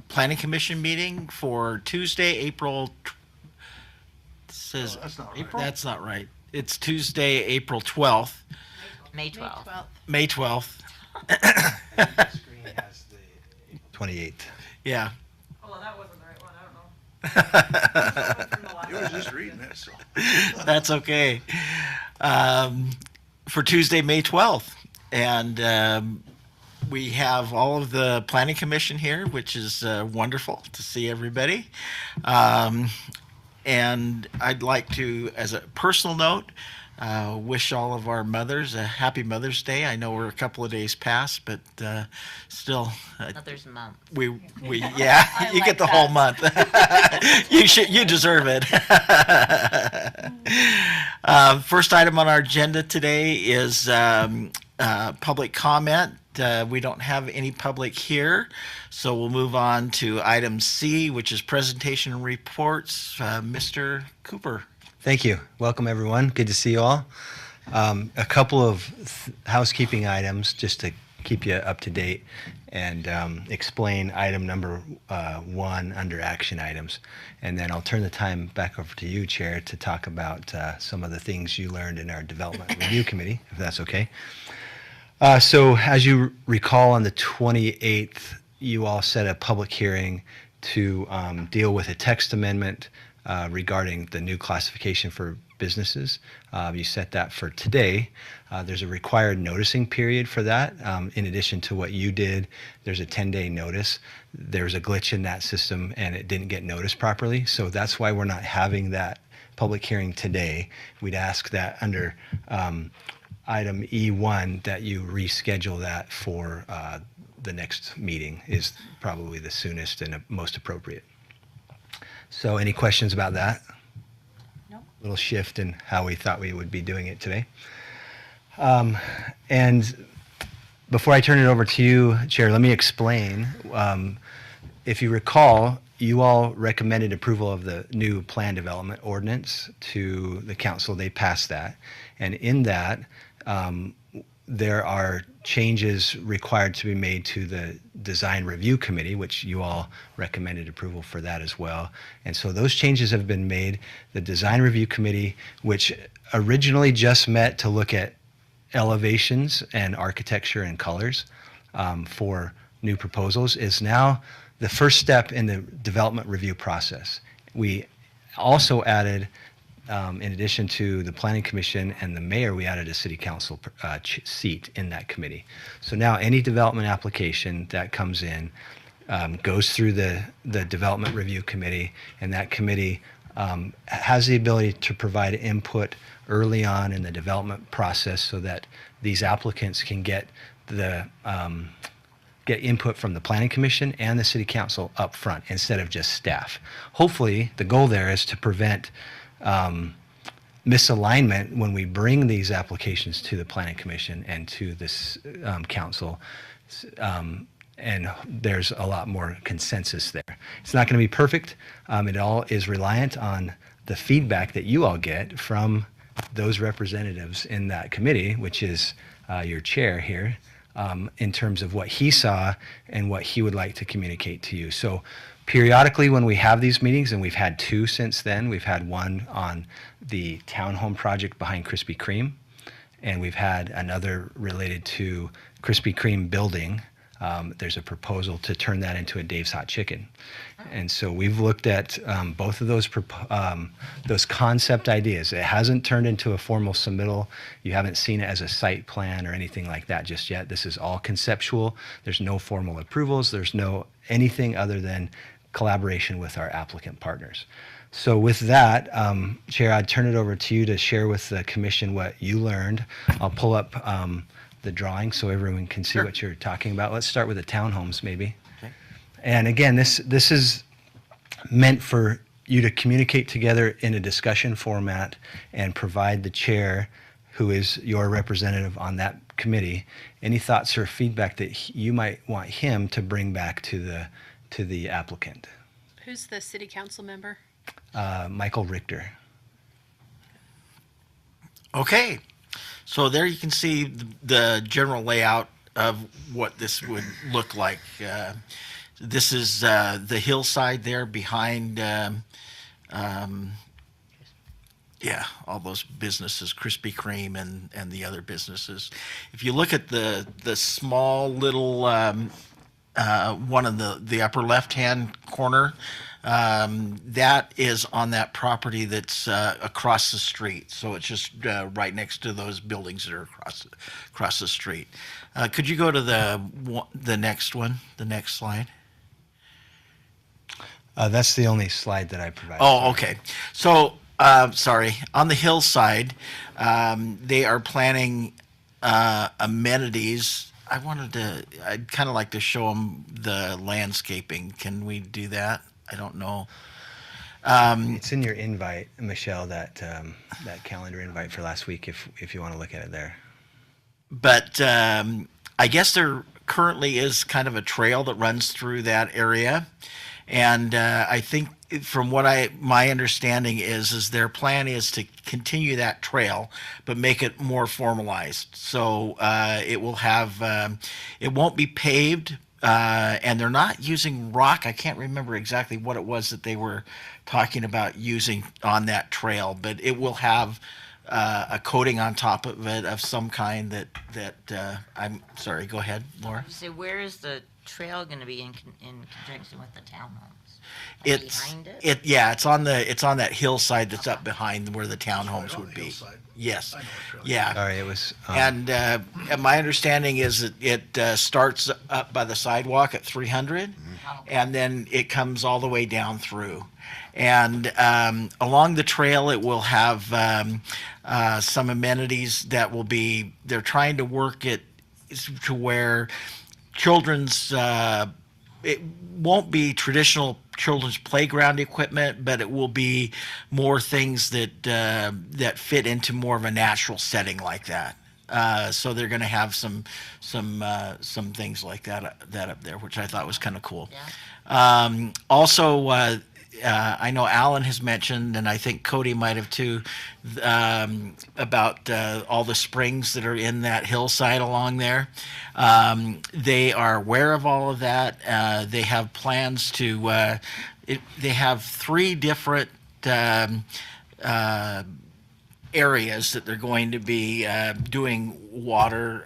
Planning Commission meeting for Tuesday, April. Says that's not right. April? That's not right. It's Tuesday, April 12th, May 12th. May 12th. The screen has the 28th. Yeah. Oh, well, that wasn't the right one. I don't know. From the last You were one. just reading that, so. That's okay. For Tuesday, May 12th. And we have all of the Planning Commission here, which is wonderful to see everybody. And I'd like to, as a personal note, wish all of our mothers a happy Mother's Day. I know we're a couple of days past, but still, Mother's Month. we yeah, I you like get the whole month. You deserve it. First item on our agenda today is public comment. We don't have any public here, so we'll move on to item C, which is presentation and reports. Mr. Cooper. Thank you. Welcome, everyone. Good to see you all. A couple of housekeeping items just to keep you up to date and explain item number 1 under action items. And then I'll turn the time back over to you, Chair, to talk about some of the things you learned in our Development Review Committee, if that's okay. So as you recall, on the 28th, you all set a public hearing to deal with a text amendment regarding the new classification for businesses. You set that for today. There's a required noticing period for that. In addition to what you did, there's a 10-day notice. There's a glitch in that system and it didn't get noticed properly. So that's why we're not having that public hearing today. We'd ask that under item E1 that you reschedule that for the next meeting is probably the soonest and most appropriate. So any questions about that? Nope. Little shift in how we thought we would be doing it today. And before I turn it over to you, Chair, let me explain. If you recall, you all recommended approval of the new plan development ordinance to the council. They passed that. And in that, there are changes required to be made to the design review committee, which you all recommended approval for that as well. And so those changes have been made. The design review committee, which originally just met to look at elevations and architecture and colors for new proposals, is now the first step in the development review process. We also added, in addition to the Planning Commission and the mayor, we added a city council seat in that committee. So now any development application that comes in goes through the development review committee, and that committee has the ability to provide input early on in the development process so that these applicants can get input from the Planning Commission and the City Council up front instead of just staff. Hopefully, the goal there is to prevent misalignment when we bring these applications to the Planning Commission and to this council, and there's a lot more consensus there. It's not going to be perfect. It all is reliant on the feedback that you all get from those representatives in that committee, which is your chair here, in terms of what he saw and what he would like to communicate to you. So periodically when we have these meetings, and we've had 2 since then, we've had one on the townhome project behind Krispy Kreme, and we've had another related to Krispy Kreme building. There's a proposal to turn that into a Dave's Hot Chicken. And so we've looked at both of those concept ideas. It hasn't turned into a formal submittal. You haven't seen it as a site plan or anything like that just yet. This is all conceptual. There's no formal approvals. There's no anything other than collaboration with our applicant partners. So with that, Chair, I'd turn it over to you to share with the commission what you learned. I'll pull up the drawing so everyone can see what you're talking about. Let's start with the townhomes maybe. Okay. And again, this is meant for you to communicate together in a discussion format and provide the chair, who is your representative on that committee, any thoughts or feedback that you might want him to bring back to the applicant. Who's the city council member? Michael Richter. Okay, so there you can see the general layout of what this would look like. This is the hillside there behind, yeah, all those businesses, Krispy Kreme and the other businesses. If you look at the small little one in the upper left-hand corner, that is on that property that's across the street. So it's just right next to those buildings that are across the street. Could you go to the next one, the next slide? That's the only slide that I provided. Oh, okay. So, sorry, on the hillside, they are planning amenities. I'd kind of like to show them the landscaping. Can we do that? I don't know. It's in your invite, Michelle, that calendar invite for last week, if you want to look at it there. But I guess there currently is kind of a trail that runs through that area. And I think from what my understanding is their plan is to continue that trail, but make it more formalized. So it will have, it won't be paved, and they're not using rock. I can't remember exactly what it was that they were talking about using on that trail, but it will have a coating on top of it of some kind that I'm sorry, go ahead, Laura. So where is the trail going to be in conjunction with the townhomes? It's Behind it? yeah, it's on that hillside that's up behind where the townhomes on would the be. hillside. Yes, I know what trail. yeah. Sorry, it was. And my understanding is that it starts up by the sidewalk at 300, and then it comes all the way down through. And along the trail, it will have some amenities that will be. They're trying to work it to where children's. It won't be traditional children's playground equipment, but it will be more things that fit into more of a natural setting like that. So they're going to have some things like that up there, which I thought was kind of cool. Yeah. Also, I know Alan has mentioned, and I think Cody might have too, about all the springs that are in that hillside along there. They are aware of all of that. They have plans to. They have 3 different areas that they're going to be doing water.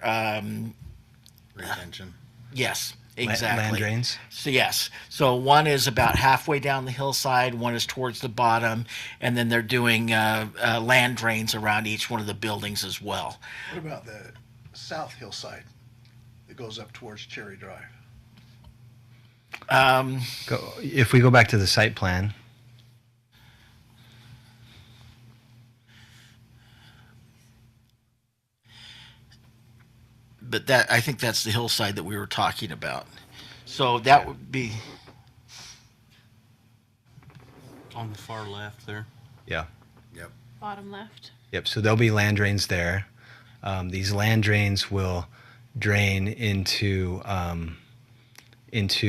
Retention. Yes. Exactly. Land drains. So yes. So one is about halfway down the hillside, one is towards the bottom, and then they're doing land drains around each one of the buildings as well. What about the south hillside that goes up towards Cherry Drive? If we go back to the site plan, But I think that's the hillside that we were talking about. So that would be On the far left there. yeah. Yep. Bottom left. Yep, so there'll be land drains there. These land drains will drain into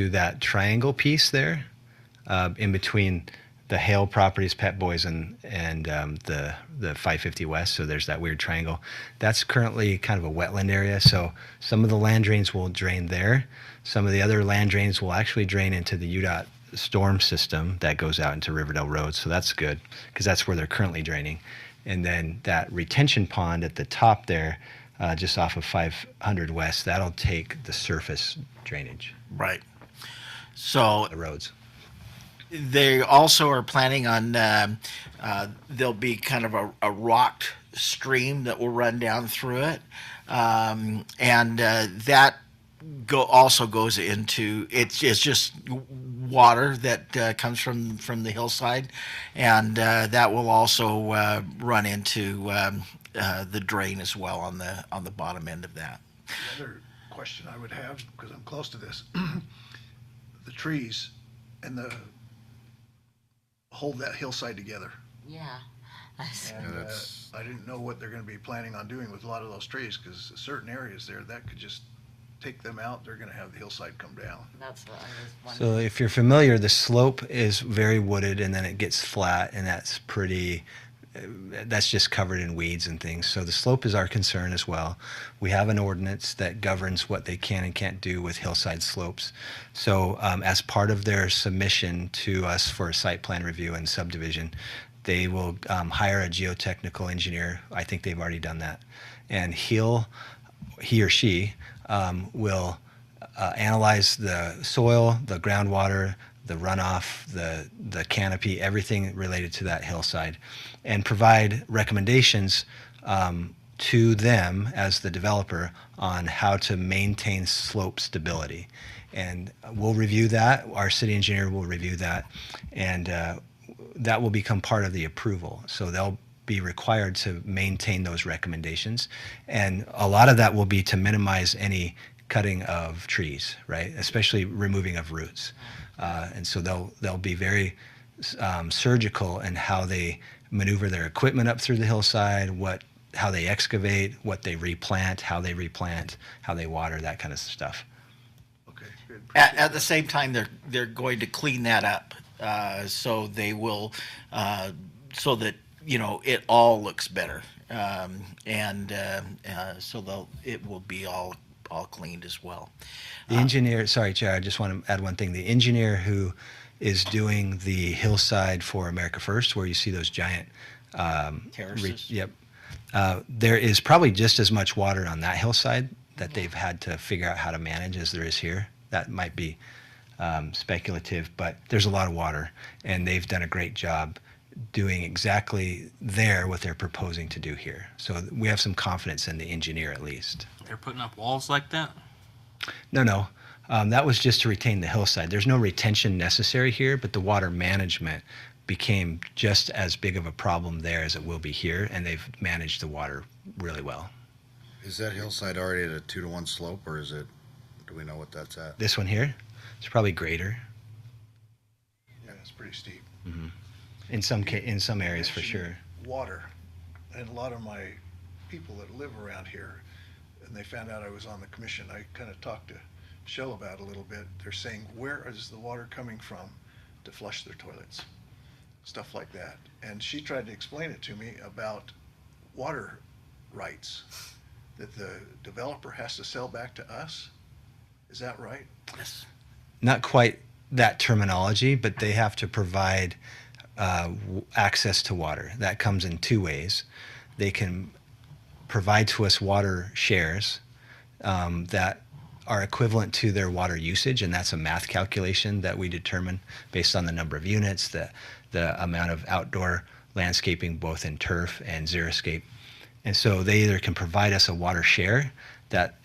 that triangle piece there, in between the Hale Properties, Pet Boys, and the 550 West. So there's that weird triangle. That's currently kind of a wetland area. So some of the land drains will drain there. Some of the other land drains will actually drain into the UDOT storm system that goes out into Riverdale Road. So that's good because that's where they're currently draining. And then that retention pond at the top there, just off of 500 West, that'll take the surface drainage, right. So the roads. they also are planning on there'll be kind of a rocked stream that will run down through it, and that also goes into it's just water that comes from the hillside, and that will also run into the drain as well on the bottom end of that. The other question I would have, because I'm close to this, the trees and hold that hillside together. Yeah. And I didn't know what they're going to be planning on doing with a lot of those trees, because certain areas there, that could just take them out. They're going to have the hillside come down. That's what I was wondering. So if you're familiar, the slope is very wooded and then it gets flat, and that's pretty, that's just covered in weeds and things. So the slope is our concern as well. We have an ordinance that governs what they can and can't do with hillside slopes. So as part of their submission to us for a site plan review and subdivision, they will hire a geotechnical engineer. I think they've already done that. And he or she will analyze the soil, the groundwater, the runoff, the canopy, everything related to that hillside, and provide recommendations to them as the developer on how to maintain slope stability. And we'll review that. Our city engineer will review that, and that will become part of the approval. So they'll be required to maintain those recommendations. And a lot of that will be to minimize any cutting of trees, right? Especially removing of roots. And so they'll be very surgical in how they maneuver their equipment up through the hillside, how they excavate, what they replant, how they water, that kind of stuff. Okay, good. At the same time, they're going to clean that up, so they will, so that it all looks better, so it will be all cleaned as well. The engineer, sorry, Chair, I just want to add one thing. The engineer who is doing the hillside for America First, where you see those giant Terraces? yep. There is probably just as much water on that hillside that they've had to figure out how to manage as there is here. That might be speculative, but there's a lot of water, and they've done a great job doing exactly there what they're proposing to do here. So we have some confidence in the engineer at least. They're putting up walls like that? No. That was just to retain the hillside. There's no retention necessary here, but the water management became just as big of a problem there as it will be here, and they've managed the water really well. Is that hillside already at a 2-to-1 slope, or do we know what that's at? This one here, it's probably greater Yeah, it's pretty steep. in some areas for sure. Water, and a lot of my people that live around here, and they found out I was on the commission, I kind of talked to Shell about it a little bit. They're saying, where is the water coming from to flush their toilets? Stuff like that. And she tried to explain it to me about water rights that the developer has to sell back to us. Is that right? Yes. Not quite that terminology, but they have to provide access to water. That comes in two ways. They can provide to us water shares that are equivalent to their water usage, and that's a math calculation that we determine based on the number of units, the amount of outdoor landscaping, both in turf and xeriscape. And so they either can provide us a water share that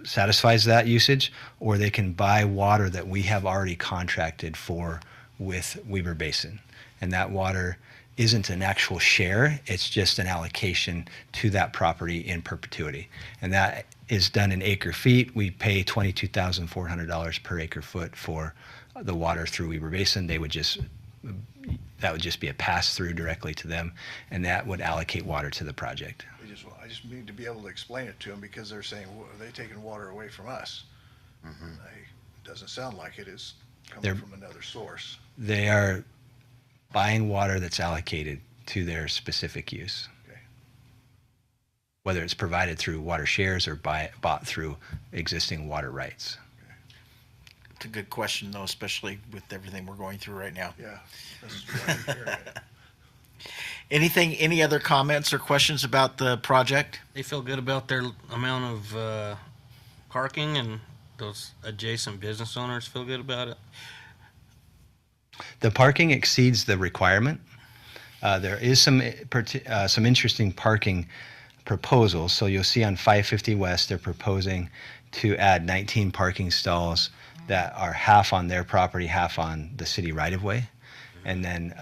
satisfies that usage, or they can buy water that we have already contracted for with Weber Basin. And that water isn't an actual share, it's just an allocation to that property in perpetuity. And that is done in acre feet. We pay $22,400 per acre foot for the water through Weber Basin. That would just be a pass through directly to them, and that would allocate water to the project. I just need to be able to explain it to them, because they're saying, well, are they taking water away from us? It doesn't sound like it is coming from another source. They are buying water that's allocated to their specific use. Okay. Whether it's provided through water shares or bought through existing water rights. It's a good question, though, especially with everything we're going through right now. Yeah, that's why I'm hearing it. Any other comments or questions about the project? They feel good about their amount of parking, and those adjacent business owners feel good about it? The parking exceeds the requirement. There is some interesting parking proposals. So you'll see on 550 West, they're proposing to add 19 parking stalls that are half on their property, half on the city right-of-way. And then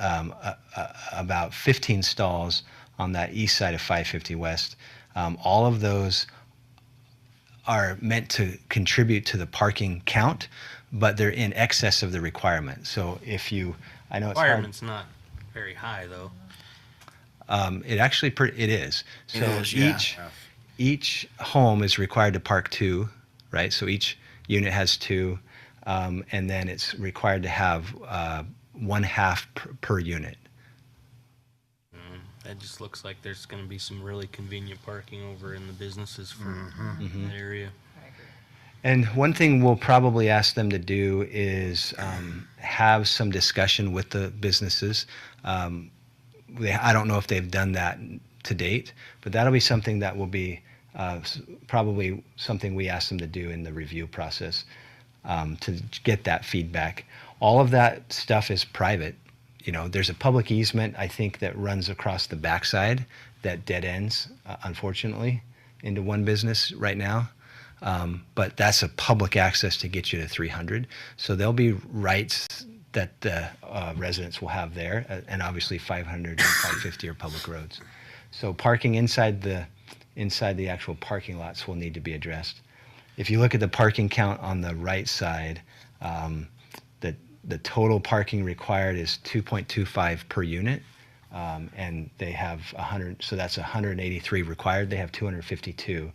about 15 stalls on that east side of 550 West. All of those are meant to contribute to the parking count, but they're in excess of the requirement. So I know it's hard. Requirement's not very high, though. It actually, it is. So It is, yeah. each home is required to park two, right? So each unit has two, and then it's required to have 1/2 per unit. That just looks like there's gonna be some really convenient parking over in the businesses for that area. And one thing we'll probably ask them to do is have some discussion with the businesses. I don't know if they've done that to date, but that'll be something that will be probably something we ask them to do in the review process to get that feedback. All of that stuff is private. You know, there's a public easement, I think, that runs across the backside that dead ends, unfortunately, into one business right now. But that's a public access to get you to 300. So there'll be rights that the residents will have there, and obviously 500 and 550 are public roads. So parking inside the actual parking lots will need to be addressed. If you look at the parking count on the right side, the total parking required is 2.25 per unit, and they have 100, so that's 183 required. They have 252.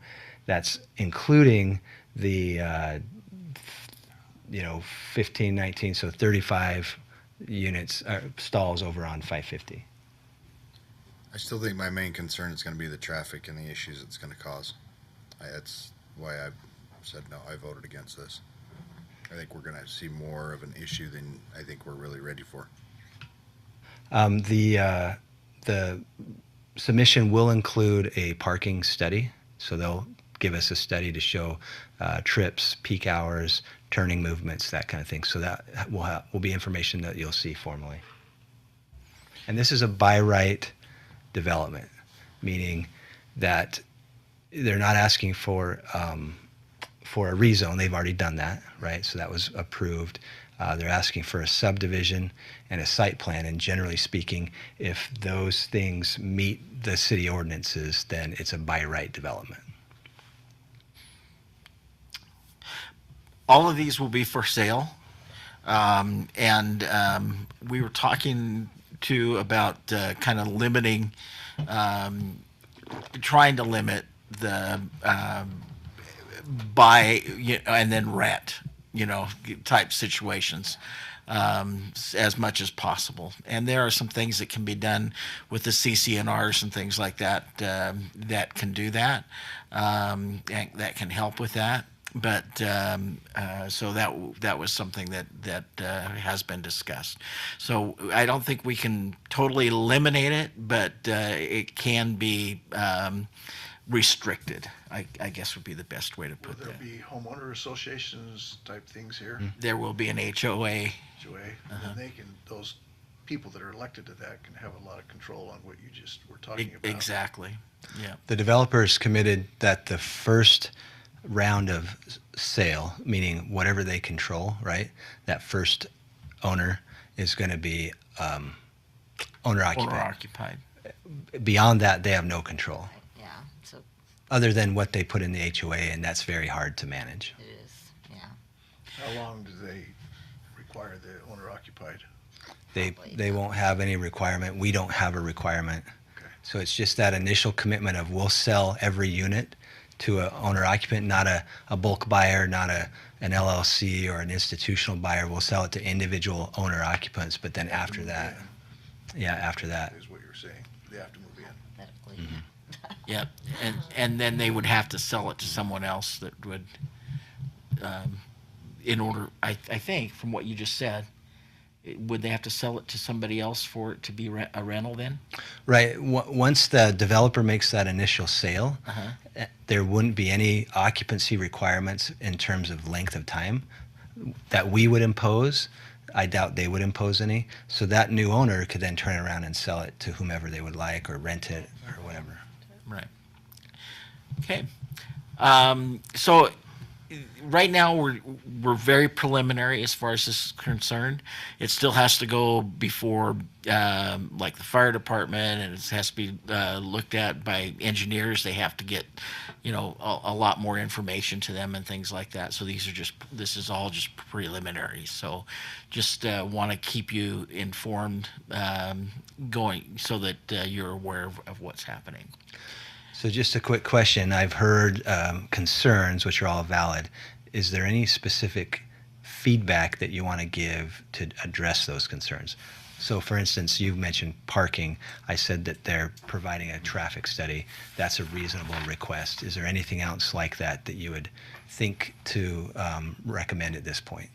That's including the 15, 19, so 35 units stalls over on 550. I still think my main concern is going to be the traffic and the issues it's going to cause. That's why I said no. I voted against this. I think we're going to see more of an issue than I think we're really ready for. The submission will include a parking study, so they'll give us a study to show trips, peak hours, turning movements, that kind of thing. So that will be information that you'll see formally. And this is a by right development, meaning that they're not asking for a rezone. They've already done that, right? So that was approved. They're asking for a subdivision and a site plan, and generally speaking, if those things meet the city ordinances, then it's a by right development. All of these will be for sale. And we were talking too about kind of limiting, trying to limit the buy and then rent, type situations as much as possible. And there are some things that can be done with the CCNRs and things like that that can do that, and that can help with that. But so that was something that has been discussed. So I don't think we can totally eliminate it, but it can be restricted, I guess would be the best way to Will put there that. be homeowner associations type things here? There will be an HOA. HOA, and they can, those people that are elected to that can have a lot of control on what you just were talking about. Exactly. Yeah. The developers committed that the first round of sale, meaning whatever they control, right? That first owner is going to be owner occupied. Owner occupied. Beyond that, they have no control, Yeah, so other than what they put in the HOA, and that's very hard to manage. it is, yeah. How long do they require the owner occupied? They won't have any requirement. We don't have a requirement. Okay. So it's just that initial commitment of we'll sell every unit to an owner occupant, not a bulk buyer, not an LLC or an institutional buyer. We'll sell it to individual owner occupants, but then after Move that, in, after that. is what you're saying. They have to move in. Medically. Yep. And then they would have to sell it to someone else that would, in order, I think, from what you just said, would they have to sell it to somebody else for it to be a rental then? Right. Once the developer makes that initial sale, there wouldn't be any occupancy requirements in terms of length of time that we would impose. I doubt they would impose any. So that new owner could then turn around and sell it to whomever they would like, or rent it or whatever. Right. Okay. So right now we're very preliminary as far as this is concerned. It still has to go before like the fire department, and it has to be looked at by engineers. They have to get a lot more information to them and things like that. So this is all just preliminary. So just want to keep you informed going so that you're aware of what's happening. So just a quick question. I've heard concerns, which are all valid. Is there any specific feedback that you want to give to address those concerns. So, for instance, you mentioned parking. I said that they're providing a traffic study. That's a reasonable request. Is there anything else like that that you would think to recommend at this point?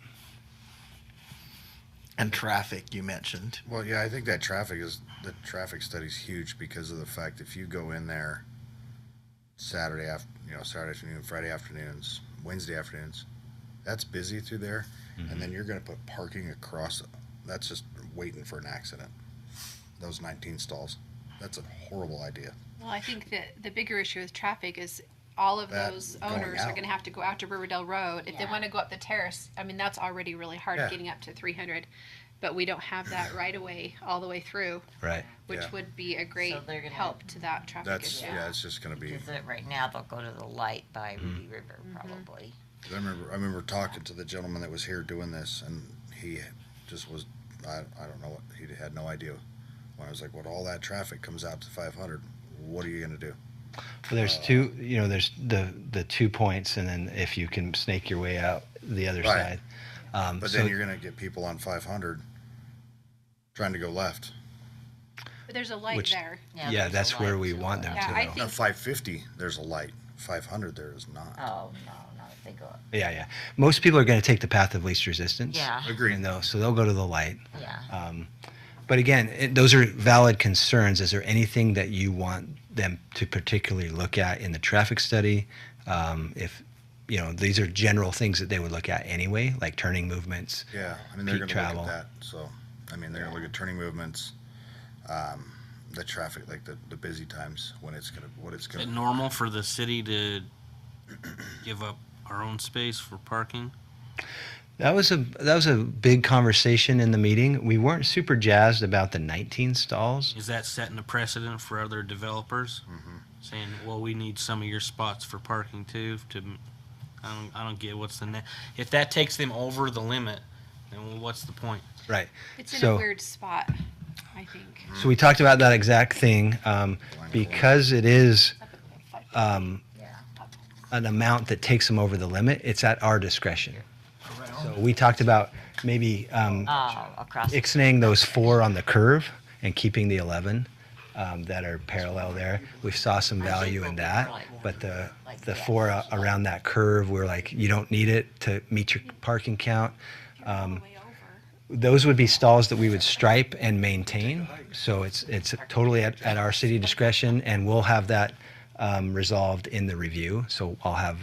And traffic, you mentioned. Well, yeah, I think the traffic study's huge because of the fact if you go in there Saturday afternoon, Friday afternoons, Wednesday afternoons, that's busy through there, and then you're going to put parking across. That's just waiting for an accident. Those 19 stalls. That's a horrible idea. Well, I think that the bigger issue with traffic is all of That those going owners are out. going to have to go out to Riverdale Road. If they Yeah. want to go up the terrace, I mean, that's already really hard Yeah. getting up to 300. But we don't have that right away all the way through, Right. which Yeah. would be a great they're gonna- help to that traffic That's issue. yeah, it's just going to be. Because right now they'll go to the light by Ruby River probably. I remember talking to the gentleman that was here doing this, and he just was. I don't know what he had no idea. When I was like, "Well, all that traffic comes out to 500. What are you going to do?" Well, there's two, there's the 2 points, and then if you can snake your way out the other Right. side. But So- then you're going to get people on 500 trying to go left. But there's a light Which- there. Yeah, there's a that's where light we to the want them left. Yeah, to I go. think- At 550, there's a light. 500, there is not. Oh, no, if they go up. Yeah. Most people are going to take the path of least resistance. Yeah, Agreed. So they'll go to the light. yeah. But again, those are valid concerns. Is there anything that you want them to particularly look at in the traffic study? If these are general things that they would look at anyway, like turning movements. Yeah, I mean they're Peak going to travel. look at that. So, I mean they're going to look at turning movements, the traffic, like the busy times when it's going to what it's Is going it to. normal for the city to give up our own space for parking? That was a big conversation in the meeting. We weren't super jazzed about the 19 stalls. Is that setting a precedent for other developers? Saying, well, we need some of your spots for parking too. I don't get what's the net. If that takes them over the limit, then what's the point? Right. It's in So- a weird spot, I think. So we talked about that exact thing because it is Yeah. an amount that takes them over the limit. It's at our discretion. So we talked about maybe Oh, across. ixnaying those 4 on the curve and keeping the 11 that are parallel there. We saw some value in that, but the 4 around that curve, we're like, you don't need it to meet your parking count. All the way over. Those would be stalls that we would stripe and maintain. So it's totally at our city discretion, and we'll have that resolved in the review. So I'll have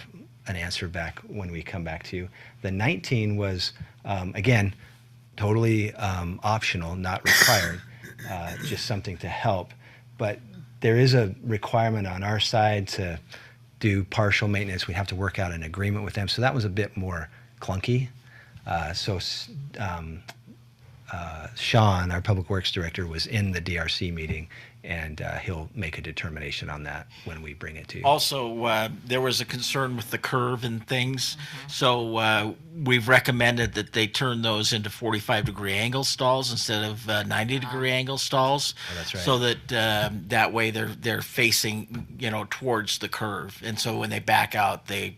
an answer back when we come back to you. The 19 was, again, totally optional, not required, just something to help. But there is a requirement on our side to do partial maintenance. We have to work out an agreement with them. So that was a bit more clunky. Sean, our Public Works Director, was in the DRC meeting, and he'll make a determination on that when we bring it to you. Also, there was a concern with the curve and things, so we've recommended that they turn those into 45-degree angle stalls instead of 90-degree angle stalls. Oh, that's right. So that that way they're facing towards the curve, and so when they back out, they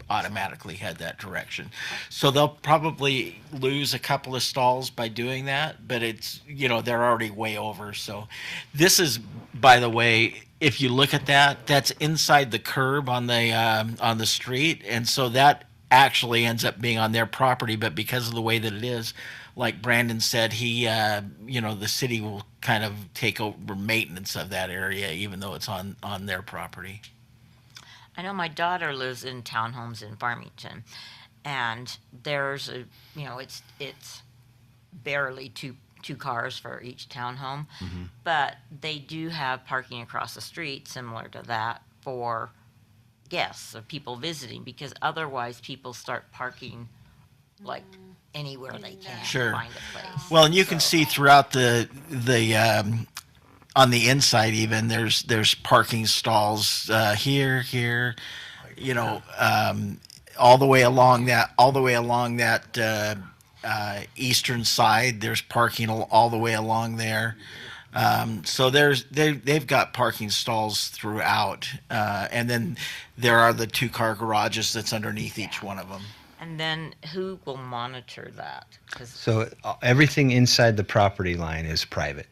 automatically head that direction. So they'll probably lose a couple of stalls by doing that, but it's, they're already way over. So this is, by the way, if you look at that, that's inside the curb on the street. And so that actually ends up being on their property, but because of the way that it is, like Brandon said, the city will kind of take over maintenance of that area, even though it's on their property. I know my daughter lives in townhomes in Farmington, and there's it's barely two cars for each townhome, but they do have parking across the street similar to that for guests or people visiting, because otherwise people start parking like anywhere they can Sure. find a place. Well, and you can see throughout the on the inside even there's parking stalls here, all the way along that eastern side. There's parking all the way along there. So they've got parking stalls throughout, and then there are the 2-car garages that's underneath each one of them. And then who will monitor that? 'Cause- So everything inside the property line is private.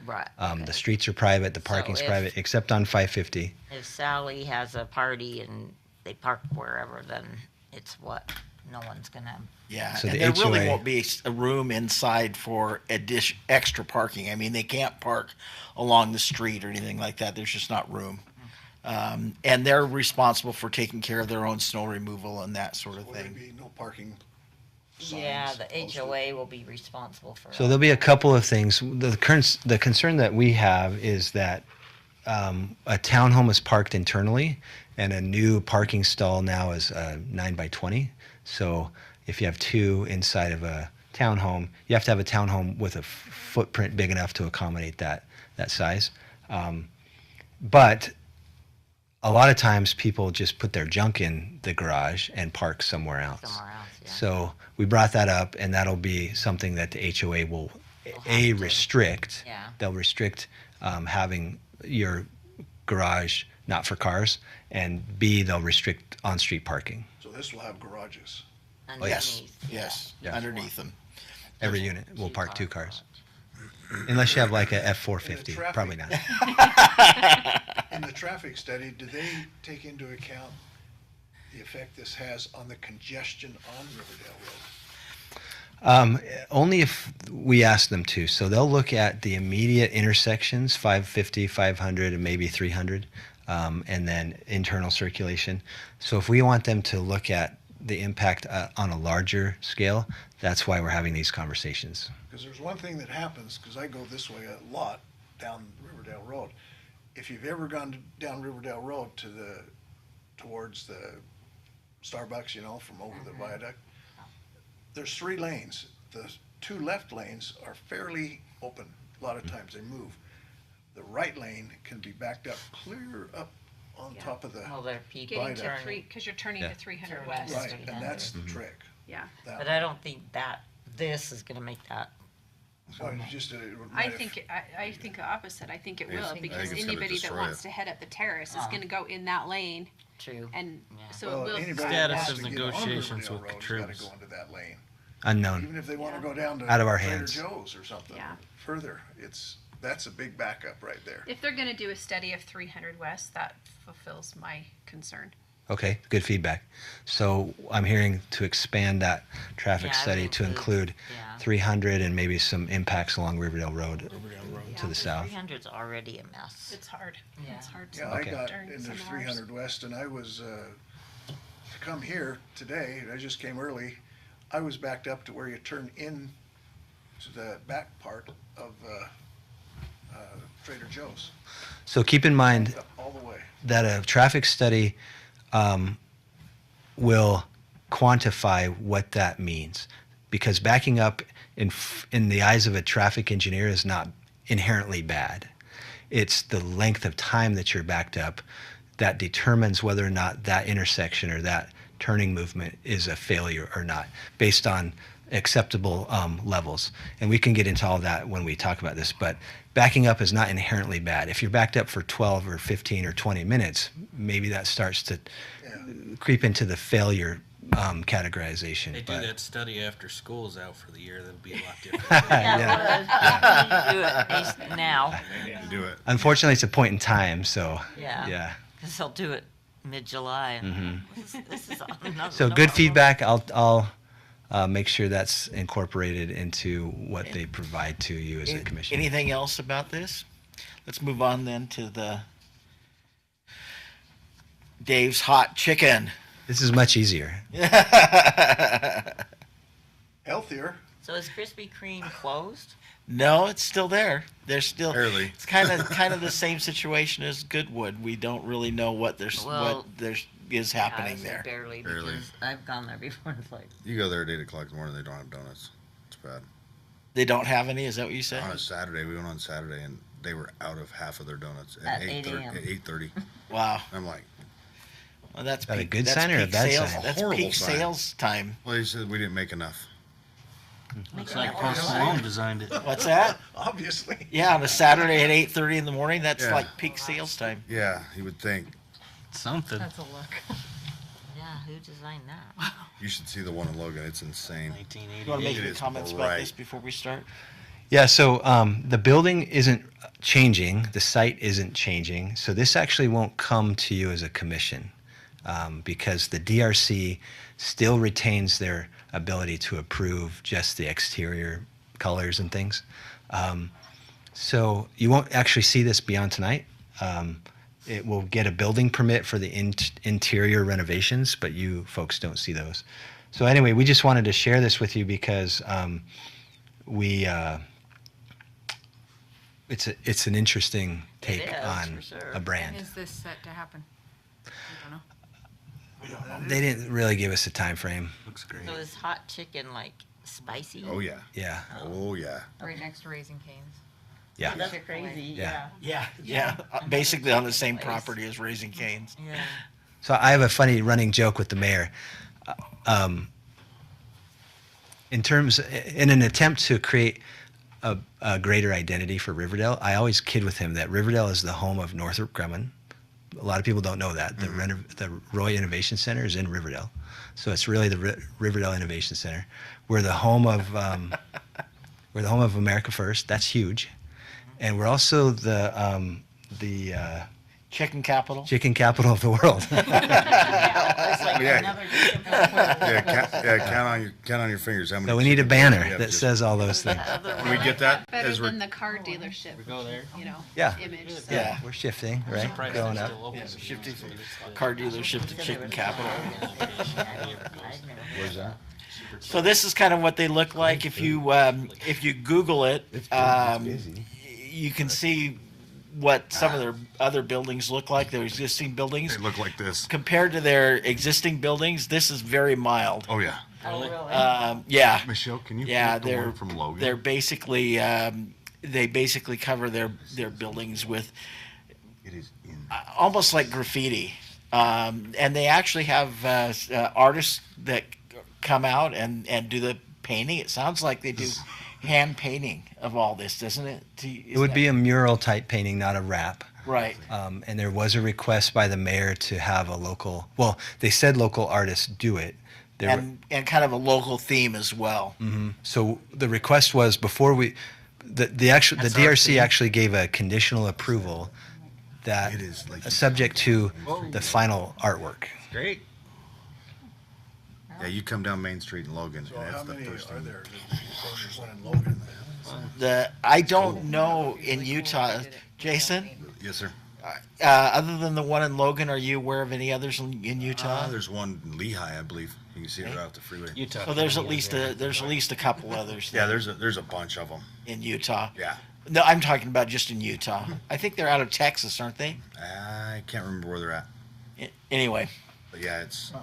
right. The okay. streets are private, the So parking's if- private, except on 550. If Sally has a party and they park wherever, then it's what? No one's gonna. Yeah, So and the there really HOA won't be a room inside for extra parking. I mean, they can't park along the street or anything like that. There's just not room. And they're responsible for taking care of their own snow removal and that sort of Will there thing. be no parking Yeah, signs the posted? HOA will be responsible for. So there'll be a couple of things. The concern that we have is that a townhome is parked internally, and a new parking stall now is 9 by 20. So if you have two inside of a townhome, you have to have a townhome with a footprint big enough to accommodate that size. But a lot of times people just put their junk in the garage and park somewhere else. Somewhere else, yeah. So we brought that up, and that'll be something that the HOA will A, have to. restrict. Yeah. They'll restrict having your garage not for cars, and B, they'll restrict on-street parking. So this will have garages. Yes, Underneath, yes, Yeah. underneath them. Every unit will park two cars. Unless you have like a F-450, traffic- probably not. In the traffic study, do they take into account the effect this has on the congestion on Riverdale Road? Only if we ask them to. So they'll look at the immediate intersections, 550, 500, and maybe 300, and then internal circulation. So if we want them to look at the impact on a larger scale, that's why we're having these conversations. Because there's one thing that happens, because I go this way a lot down Riverdale Road. If you've ever gone down Riverdale Road towards the Starbucks, from over the viaduct, there's 3 lanes. The 2 left lanes are fairly open. A lot of times they move. The right lane can be backed up clear up on Yeah. top of the, Well, there are people Getting to Viaduct. three, because you're turning Yeah. to 300 Turning. west. right, 300. and that's the trick. Yeah. That But one. I don't think this is gonna make that. So it just, it I might have- think, I think the opposite. I think it Yes, I will, think because it's gonna anybody that destroy wants it. to head up the terrace is Oh. gonna go in that lane, True. and Yeah. so well, it will. anybody Status that wants of to get on negotiations Riverdale with the Road's gotta troops. go into that lane. Unknown. Even if they want to Yeah. go down to Out of our Trader hands. Joe's or something Yeah. further, that's a big backup right there. If they're gonna do a study of 300 west, that fulfills my concern. Okay, good feedback. So I'm hearing to expand that traffic Yeah, I would study to include yeah. 300 and maybe some impacts along Riverdale Road to the south. 300's already a mess. It's hard. Yeah. It's hard Yeah, to I Okay. got during into some hours. 300 West and I was, to come here today, I just came early, I was backed up to where you turn in to the back part of, Trader Joe's, So keep in mind up all the way. that a traffic study will quantify what that means, because backing up in the eyes of a traffic engineer is not inherently bad. It's the length of time that you're backed up that determines whether or not that intersection or that turning movement is a failure or not, based on acceptable levels. And we can get into all that when we talk about this, but backing up is not inherently bad. If you're backed up for 12 or 15 or 20 minutes, maybe that starts to creep into the failure categorization. They do but- that study after school's out for the year. That'd be a lot different. Yeah. Do it now, They need to do it. Unfortunately, it's a point in time, so Yeah. yeah. because they'll do it mid-July. And this is another. So good feedback. I'll make sure that's incorporated into what they provide to you as a commission. Anything else about this? Let's move on then to the Dave's Hot Chicken. This is much easier. Healthier, So is Krispy Kreme closed? No, it's still there. There's still Barely. It's kind of the same situation as Goodwood. We don't really know what Well, what is happening Yeah, I say there. Barely, Barely. because I've gone there before. And it's like, You go there at 8 o'clock in the morning, they don't have donuts. It's bad. They don't have any. Is that what you said? On a Saturday, we went on Saturday and they were out of half of their donuts At 8 8:30 a.m.. At 8:30. Wow. I'm like, Well, that's that a peak, good that's sign or a peak bad sales, sign? That's Horrible peak sign. sales time. well, he said we didn't make enough. Looks like Post Malone designed it. What's that? obviously. Yeah, on a Saturday at 8:30 in the morning. That's Yeah. like peak sales time. Yeah, you would think. Something. That's a look. yeah. who designed that? You should see the one in Logan. It's insane. 1980. You want to make It any is comments about bright. this before we start? Yeah, so the building isn't changing, the site isn't changing, so this actually won't come to you as a commission because the DRC still retains their ability to approve just the exterior colors and things. So you won't actually see this beyond tonight. It will get a building permit for the interior renovations, but you folks don't see those. So anyway, we just wanted to share this with you because it's an interesting take is, on for sure. a brand. Is this set to happen? I don't know. They didn't really give us a time frame. Looks great. So is hot chicken like spicy? Oh yeah. Yeah, Oh yeah. Right next to Raising Cane's. yeah. That's crazy. Yeah. Yeah. Basically on the same property as Raising Cane's. Yeah. So I have a funny running joke with the mayor. In an attempt to create a greater identity for Riverdale, I always kid with him that Riverdale is the home of Northrop Grumman. A lot of people don't know that. The Roy Innovation Center is in Riverdale. So it's really the Riverdale Innovation Center. We're the home of America First. That's huge. And we're also the Chicken capital. chicken capital of the world. It's like Yeah. another chicken. Count on your fingers how many. So we need a chickens banner we have that just- says all those things. Can we get that Better as we're than the car dealership, We go there. you know, Yeah. image. So. Yeah, we're shifting, right? Surprised Going they're up. still open. Shifting from car dealership to chicken capital. Where's that? So this is kind of what they look like. If you Google it, you can see what some of their other buildings look like. Their existing buildings They look like this. compared to their existing buildings. This is very mild. Oh yeah. Yeah, Michelle, can you yeah. get the They're one from Logan? they're basically they basically cover their buildings with It is in. almost like graffiti. And they actually have artists that come out and do the painting. It sounds like they do hand painting of all this, doesn't it? It would be a mural type painting, not a wrap. right. And there was a request by the mayor to have a local, well, they said local artists do it. There were- And kind of a local theme as well. So the request was before the That's our DRC theme. actually gave a conditional approval that It is like- subject to the final artwork. Great. Yeah, you come down Main Street in Logan, So and how that's the many first are thing. there? There's one in Logan. I don't know in Utah, Jason. Yes, sir. Other than the one in Logan, are you aware of any others in Utah? There's one in Lehigh, I believe. You can see it right off the freeway. Utah. So there's at least a couple others. Yeah, then there's a bunch of them. in Utah. Yeah. No, I'm talking about just in Utah. I think they're out of Texas, aren't they? I can't remember where they're at, Anyway. but yeah, it's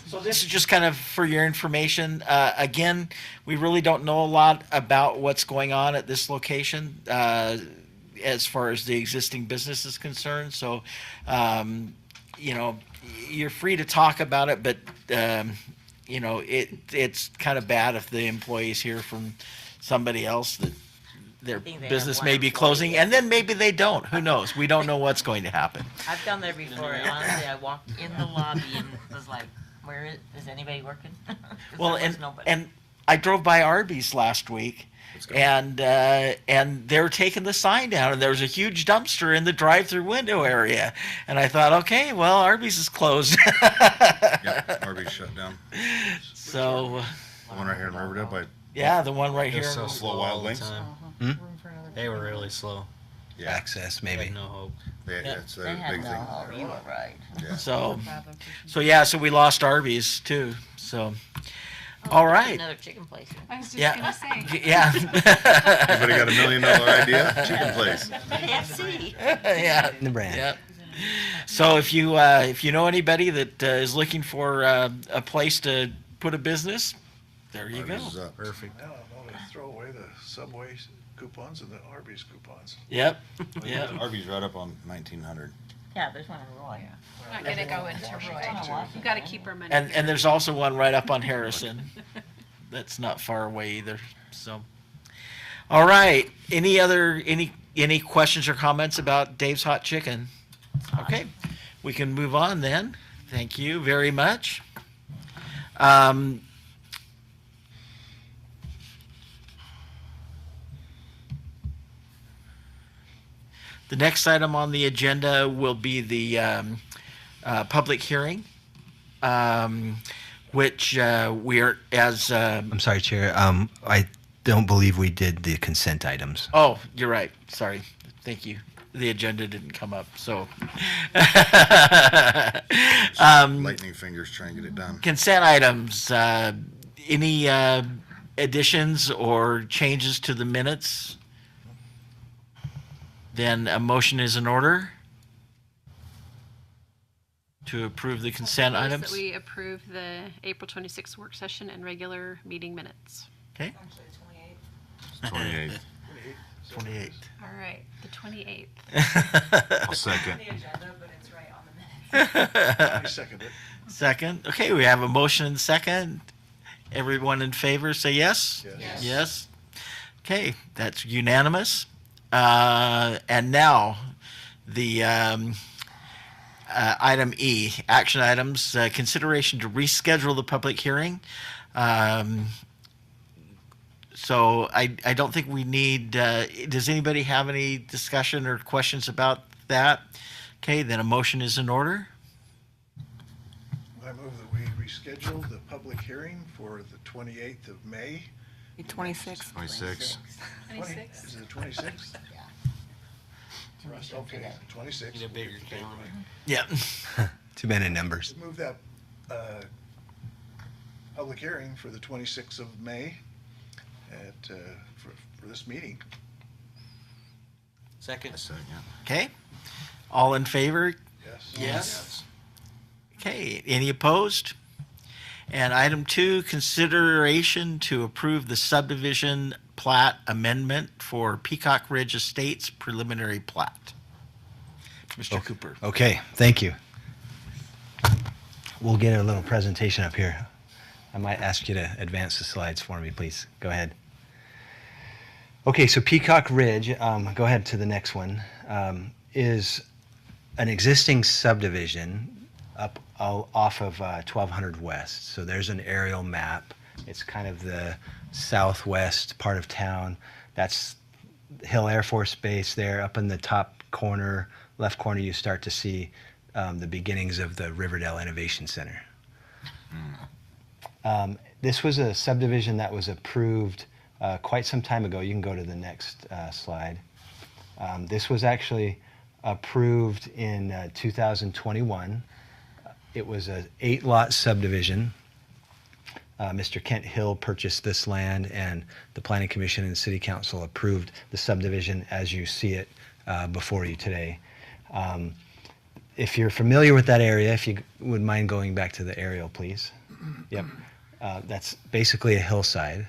So this is just kind of for your information. Again, we really don't know a lot about what's going on at this location as far as the existing business is concerned. So, you're free to talk about it, but it's kind of bad if the employees hear from somebody else that their think they have business one may be closing, employee. and then maybe they don't. Who knows? We don't know what's going to happen. I've done there before. And honestly, I walked in the lobby and was like, is anybody working? 'Cause Well, there was nobody. and I drove by Arby's last week, go. and they were taking the sign down, and there was a huge dumpster in the drive-through window area, and I thought, okay, well, Arby's is closed. yeah, Arby's shut down. So, The one right here in Riverdale, by yeah, the one right They're here. so Slow slow Wild all the Wings? time. Room for another. They were really slow. yeah, Access, They maybe. had no hope. it's they a had big no thing. hope. You were right. Yeah. So, Bad location. so we lost Arby's too. So, all right, Another chicken place. I was just yeah, gonna say. yeah, Anybody got $1 million idea? Chicken place. KFC. yeah. The brand. Yep. So if you know anybody that is looking for a place to put a business, there you go. Arby's is up. Perfect. Now I'm gonna throw away the Subway coupons and the Arby's coupons. Yep. Yep. Arby's right up on 1900. Yeah, there's one in Roy. We're not gonna go into Roy. We gotta keep our money. And there's also one right up on Harrison. That's not far away either. So, all right. Any questions or comments about Dave's Hot Chicken? Okay, we can move on then. Thank you very much. Um, the next item on the agenda will be the public hearing, which we are as. I'm sorry, Chair. I don't believe we did the consent items. Oh, you're right. Sorry. Thank you. The agenda didn't come up, so. Lightning fingers trying to get it done. Consent items, any additions or changes to the minutes? Then a motion is in order to approve the consent Propose items. That we approve the April 26th work session and regular meeting minutes. Okay, Actually, 28. 28th. 28. All right, the 28th. I'll second. The agenda, but it's right on the minutes. I second it. Second. Okay, we have a motion and second. Everyone in favor, say yes? Yes. Yes. Okay, that's unanimous. And now, the item E, action items, consideration to reschedule the public hearing. So I don't think we need, does anybody have any discussion or questions about that? Okay, then a motion is in order. I move that we reschedule the public hearing for the 28th of May. 26. 26. 26th. Is it the 26th? Okay, 26th. Need a bigger calendar. Yeah. Too many numbers. Move that public hearing for the 26th of May for this meeting. Second. Second. Okay, all in favor? Yes. Yes. Okay, any opposed? And item 2, consideration to approve the subdivision plat amendment for Peacock Ridge Estates preliminary plat. Mr. Cooper. Okay, thank you. We'll get a little presentation up here. I might ask you to advance the slides for me, please. Go ahead. Okay, so Peacock Ridge, go ahead to the next one, is an existing subdivision up off of 1200 West. So there's an aerial map. It's kind of the southwest part of town. That's Hill Air Force Base there. Up in the top corner, left corner, you start to see the beginnings of the Riverdale Innovation Center. This was a subdivision that was approved quite some time ago. You can go to the next slide. This was actually approved in 2021. It was an 8-lot subdivision. Mr. Kent Hill purchased this land, and the Planning Commission and City Council approved the subdivision as you see it before you today. If you're familiar with that area, if you would mind going back to the aerial, please. Yep. That's basically a hillside.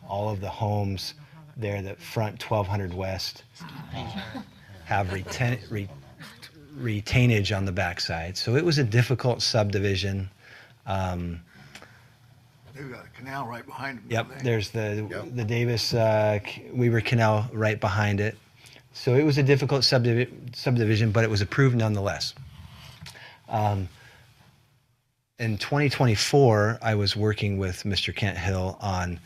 All of the homes there that front 1200 West have retainage on the backside. So it was a difficult subdivision. They've got a canal right behind them. Yep, don't they? there's the Yep. Davis Weaver Canal right behind it. So it was a difficult subdivision, but it was approved nonetheless. In 2024, I was working with Mr. Kent Hill on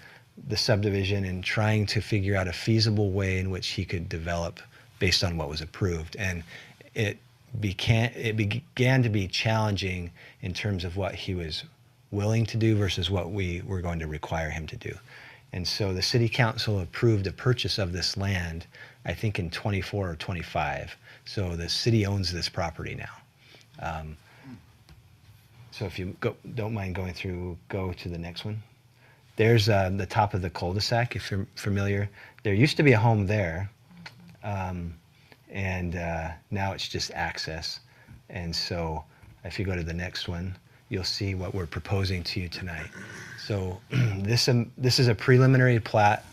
the subdivision and trying to figure out a feasible way in which he could develop based on what was approved. And it began to be challenging in terms of what he was willing to do versus what we were going to require him to do. And so the city council approved a purchase of this land, I think in 24 or 25. So the city owns this property now. So if you don't mind going through, go to the next one. There's the top of the cul-de-sac, if you're familiar. There used to be a home there, and now it's just access. And so if you go to the next one, you'll see what we're proposing to you tonight. So this is a preliminary plat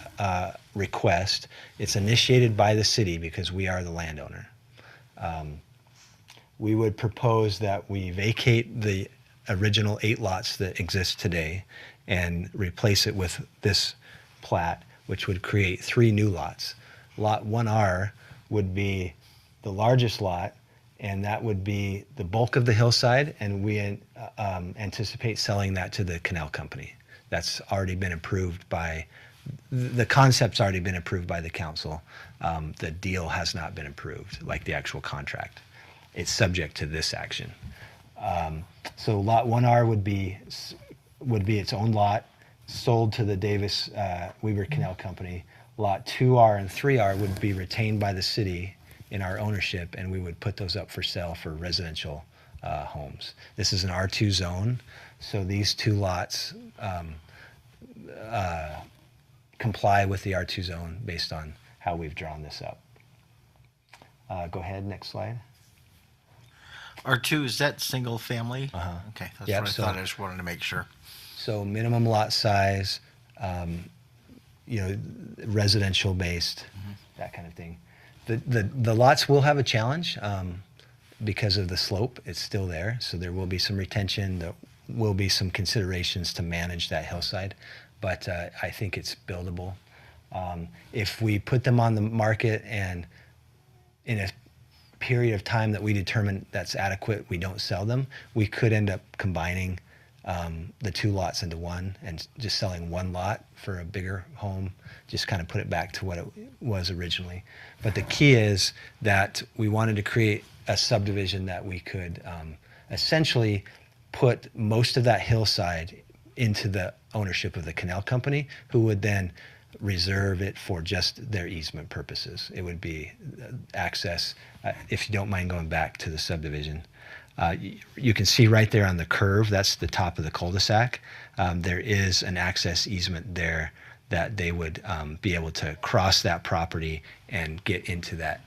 request. It's initiated by the city because we are the landowner. We would propose that we vacate the original 8 lots that exist today and replace it with this plat, which would create 3 new lots. Lot 1R would be the largest lot and that would be the bulk of the hillside, and we anticipate selling that to the canal company. That's already been approved by, the concept's already been approved by the council. The deal has not been approved, like the actual contract. It's subject to this action. So lot 1R would be its own lot, sold to the Davis Weber Canal Company. Lot 2R and 3R would be retained by the city in our ownership, and we would put those up for sale for residential homes. This is an R2 zone, so these two lots comply with the R2 zone based on how we've drawn this up. Go ahead, next slide. R2, is that single family? Uh-huh. Okay, that's Yep, what I so- thought. I just wanted to make sure. So minimum lot size, residential based, that kind of thing. The lots will have a challenge because of the slope. It's still there, so there will be some retention. There will be some considerations to manage that hillside, but I think it's buildable. If we put them on the market and in a period of time that we determine that's adequate, we don't sell them, we could end up combining the two lots into one and just selling one lot for a bigger home, just kind of put it back to what it was originally. But the key is that we wanted to create a subdivision that we could essentially put most of that hillside into the ownership of the canal company, who would then reserve it for just their easement purposes. It would be access, if you don't mind going back to the subdivision. You can see right there on the curve, that's the top of the cul-de-sac. There is an access easement there that they would be able to cross that property and get into that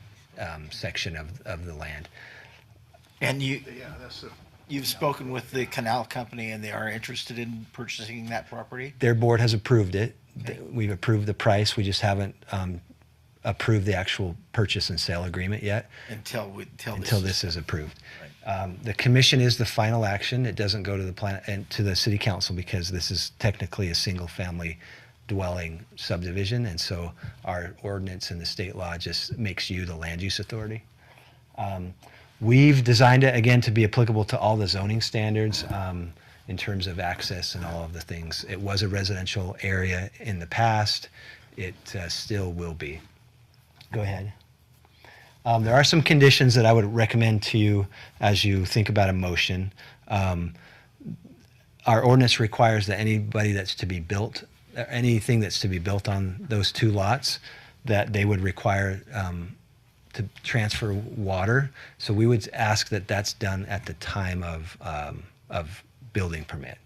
section of the land. And Yeah, that's the, you've spoken with the canal company, and they are interested in purchasing that property? Their board has approved it. Okay. We've approved the price. We just haven't approved the actual purchase and sale agreement yet until this is approved. The commission is the final action. It doesn't go to the plan and to the city council because this is technically a single family dwelling subdivision, and so our ordinance and the state law just makes you the land use authority. We've designed it again to be applicable to all the zoning standards in terms of access and all of the things. It was a residential area in the past. It still will be. Go ahead. There are some conditions that I would recommend to you as you think about a motion. Our ordinance requires that anybody that's to be built, anything that's to be built on those two lots, that they would require to transfer water. So we would ask that that's done at the time of building permit.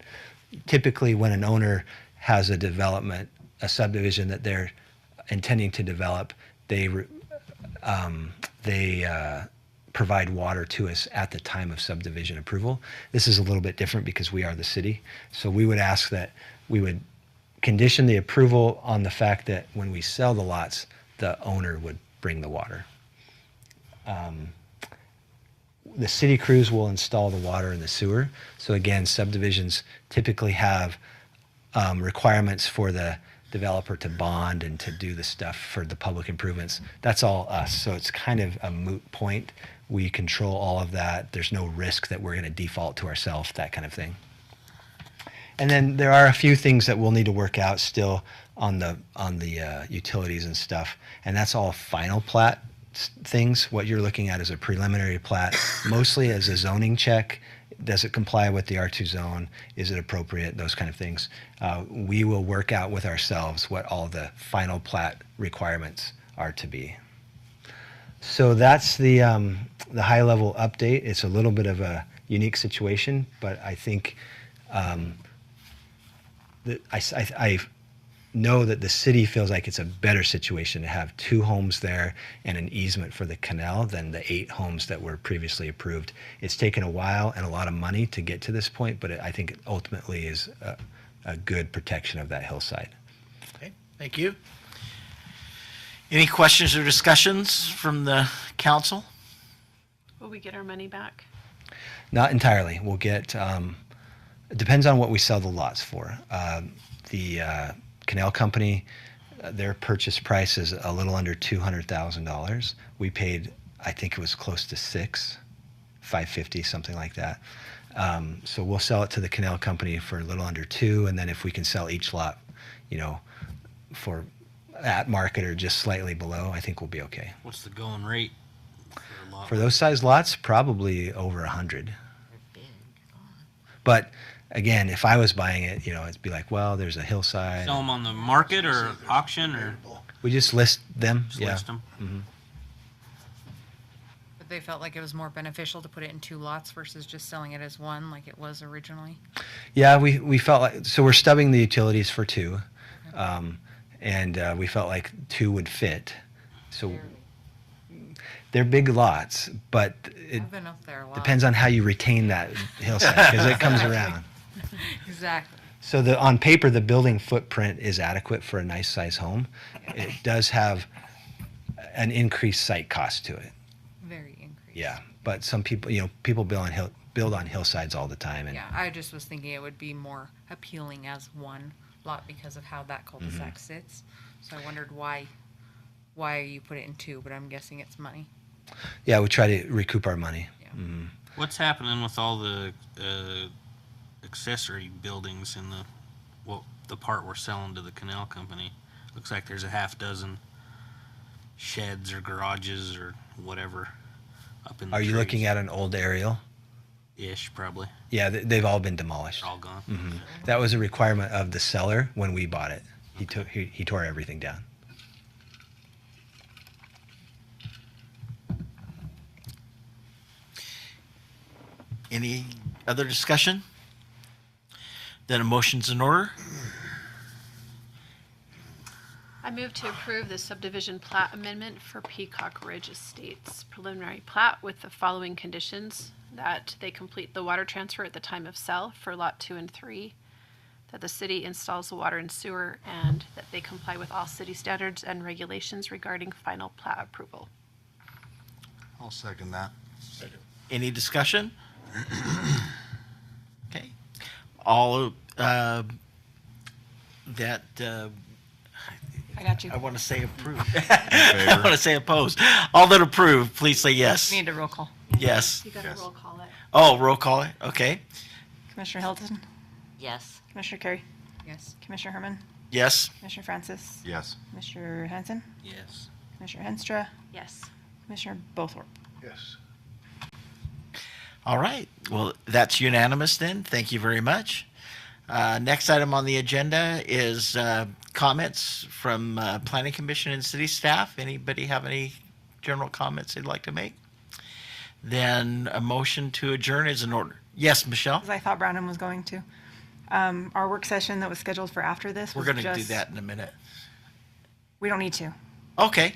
Typically, when an owner has a development, a subdivision that they're intending to develop, they provide water to us at the time of subdivision approval. This is a little bit different because we are the city. So we would ask that we would condition the approval on the fact that when we sell the lots, the owner would bring the water. The city crews will install the water and the sewer. So again, subdivisions typically have requirements for the developer to bond and to do the stuff for the public improvements. That's all us. So it's kind of a moot point. We control all of that. There's no risk that we're going to default to ourselves, that kind of thing. And then there are a few things that we'll need to work out still on the utilities and stuff. And that's all final plat things. What you're looking at is a preliminary plat, mostly as a zoning check. Does it comply with the R2 zone? Is it appropriate? Those kind of things. We will work out with ourselves what all the final plat requirements are to be. So that's the high level update. It's a little bit of a unique situation, but I think that I know that the city feels like it's a better situation to have two homes there and an easement for the canal than the 8 homes that were previously approved. It's taken a while and a lot of money to get to this point, but I think it ultimately is a good protection of that hillside. Okay, thank you. Any questions or discussions from the council? Will we get our money back? Not entirely. We'll get, it depends on what we sell the lots for. The canal company, their purchase price is a little under $200,000. We paid, I think it was close to $6 550, something like that. So we'll sell it to the canal company for a little under 2, and then if we can sell each lot, you know, for at market or just slightly below, I think we'll be okay. What's the going rate for a lot? For those size lots, probably over 100. They're big. But again, if I was buying it, you know, it'd be like, well, there's a hillside. Sell them on the market or auction or We just list them. just Yeah. list them? But they felt like it was more beneficial to put it in 2 lots versus just selling it as one like it was originally. Yeah, we felt like, so we're stubbing the utilities for 2. And we felt like 2 would fit. So they're big lots, but it I've been up there a lot. depends on how you retain that hillside because it comes around. Exactly. So on paper, the building footprint is adequate for a nice size home. It does have an increased site cost to it. Very increased. Yeah, but some people, you know, people build on hillsides all the time, and Yeah, I just was thinking it would be more appealing as one lot because of how that cul-de-sac sits. So I wondered why you put it in 2, but I'm guessing it's money. yeah, we try to recoup our money. Yeah. What's happening with all the accessory buildings in the part we're selling to the canal company? Looks like there's a half dozen sheds or garages or whatever up in the Are you looking trees. at an old aerial? Ish, probably. Yeah, they've all been demolished. They're all gone. That was a requirement of the seller when we bought it. He tore everything down. Any other discussion? Then a motion's in order. I move to approve the subdivision plat amendment for Peacock Ridge Estates preliminary plat with the following conditions: that they complete the water transfer at the time of sale for lot 2 and 3, that the city installs the water and sewer, and that they comply with all city standards and regulations regarding final plat approval. I'll second that. Any discussion? Okay. All that I got you. I want to say approve. I want to say oppose. All that approve, please say yes. We need a roll call. Yes. You gotta roll call it. Oh, roll call it. Okay. Commissioner Hilton, Yes. Commissioner Carey, Yes. Commissioner Herman, Yes. Commissioner Francis, Yes. Commissioner Hanson, Yes. Commissioner Henstra, Yes. Commissioner Bothorpe. Yes. All right. Well, that's unanimous then. Thank you very much. Next item on the agenda is comments from Planning Commission and city staff. Anybody have any general comments they'd like to make? Then a motion to adjourn is in order. Yes, Michelle? Because I thought Brandon was going to. Our work session that was scheduled for after this We're was going to do just- that in a minute. We don't need to. Okay.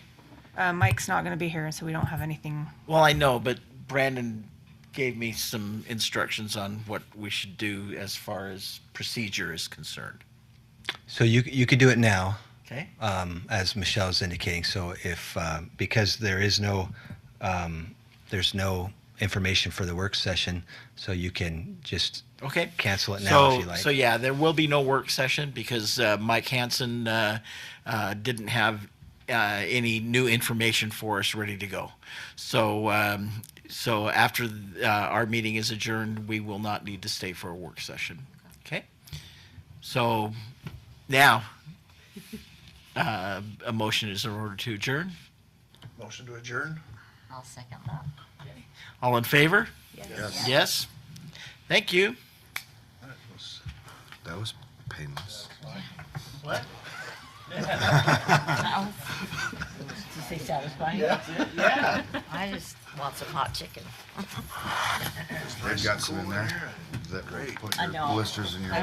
Mike's not going to be here, so we don't have anything. Well, I know, but Brandon gave me some instructions on what we should do as far as procedure is concerned. So you could do it now, Okay? as Michelle's indicating. So if because there's no information for the work session, so you can just Okay. cancel it now if you like. So yeah, there will be no work session because Mike Hansen didn't have any new information for us ready to go. So after our meeting is adjourned, we will not need to stay for a work session. Okay. So now a motion is in order to adjourn. Motion to adjourn? I'll second that. All in favor? Yes. Yes. Thank you. That was painless. What? Did you say satisfying? Yeah. I just want some hot chicken. They've got some in there that will put I your know. blisters in your